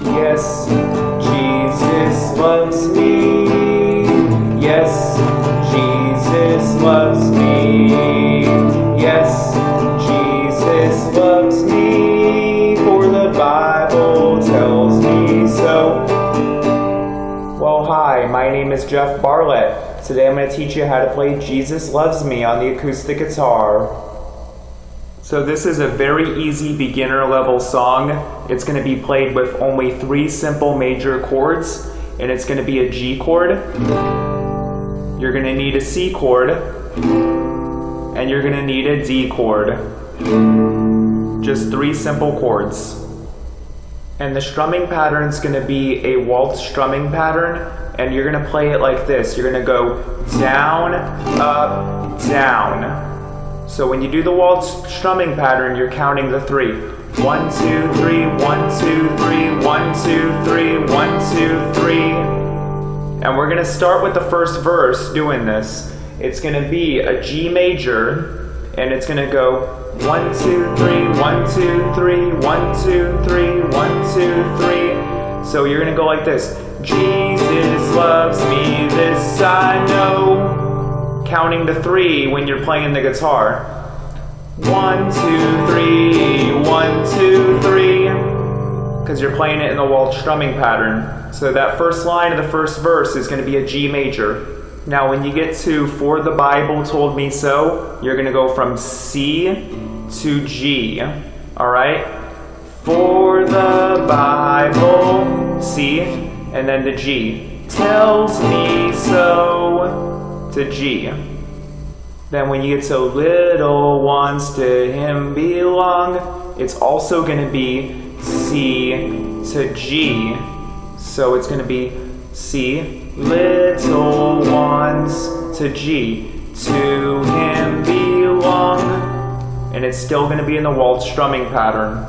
Yes, Jesus loves me. Yes, Jesus loves me. Yes, Jesus loves me, for the Bible tells me so. Well, hi, my name is Jeff Barlett. Today I'm going to teach you how to play Jesus Loves Me on the acoustic guitar. So this is a very easy beginner level song. It's going to be played with only 3 simple major chords, and it's going to be a G chord. You're going to need a C chord, and you're going to need a D chord. Just 3 simple chords. And the strumming pattern is going to be a waltz strumming pattern, and you're going to play it like this. You're going to go down, up, down. So when you do the waltz strumming pattern, you're counting the 3. 1, 2, 3, 1, 2, 3, 1, 2, 3, 1, 2, 3. And we're going to start with the first verse doing this. It's going to be a G major, and it's going to go 1, 2, 3, 1, 2, 3, 1, 2, 3, 1, 2, 3. So you're going to go like this. Jesus loves me, this I know. Counting to 3 when you're playing the guitar. 1, 2, 3, 1, 2, 3. Because you're playing it in the waltz strumming pattern. So that first line of the first verse is going to be a G major. Now when you get to For the Bible Told Me So, you're going to go from C to G. Alright? For the Bible, C, and then the G. Tells me so, to G. Then when you get to little ones to him belong, it's also going to be C to G. So it's going to be C, little ones to G, to him belong. And it's still going to be in the waltz strumming pattern.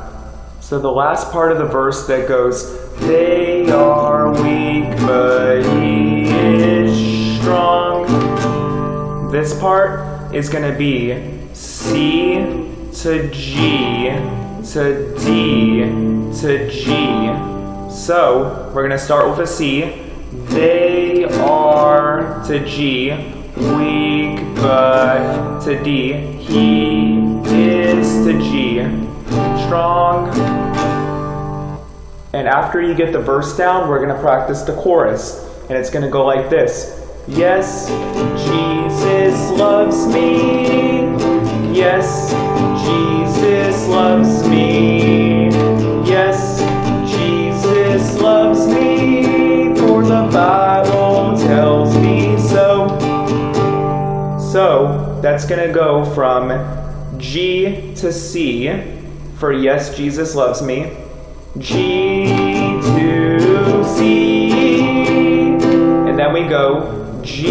So the last part of the verse that goes, they are weak, but he is strong. This part is going to be C to G to D to G. So we're going to start with a C. They are to G, weak but to D. He is to G, strong. And after you get the verse down, we're going to practice the chorus. And it's going to go like this. Yes, Jesus loves me. Yes, Jesus loves me. Yes, Jesus loves me, for the Bible tells me so. So that's going to go from G to C for yes, Jesus loves me. G to C. And then we go G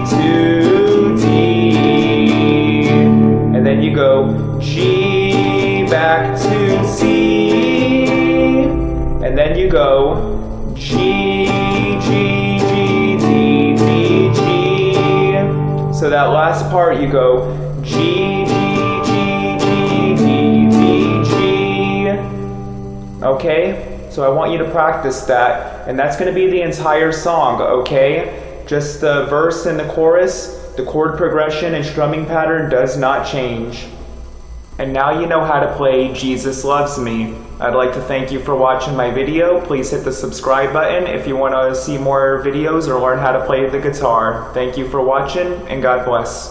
to D, and then you go G back to C, and then you go G, G, G, D, D, G. So that last part you go G, G, G, G, D, D, G. Okay? So I want you to practice that, and that's going to be the entire song, okay? Just the verse and the chorus, the chord progression and strumming pattern does not change. And now you know how to play Jesus Loves Me. I'd like to thank you for watching my video. Please hit the subscribe button if you want to see more videos or learn how to play the guitar. Thank you for watching, and God bless.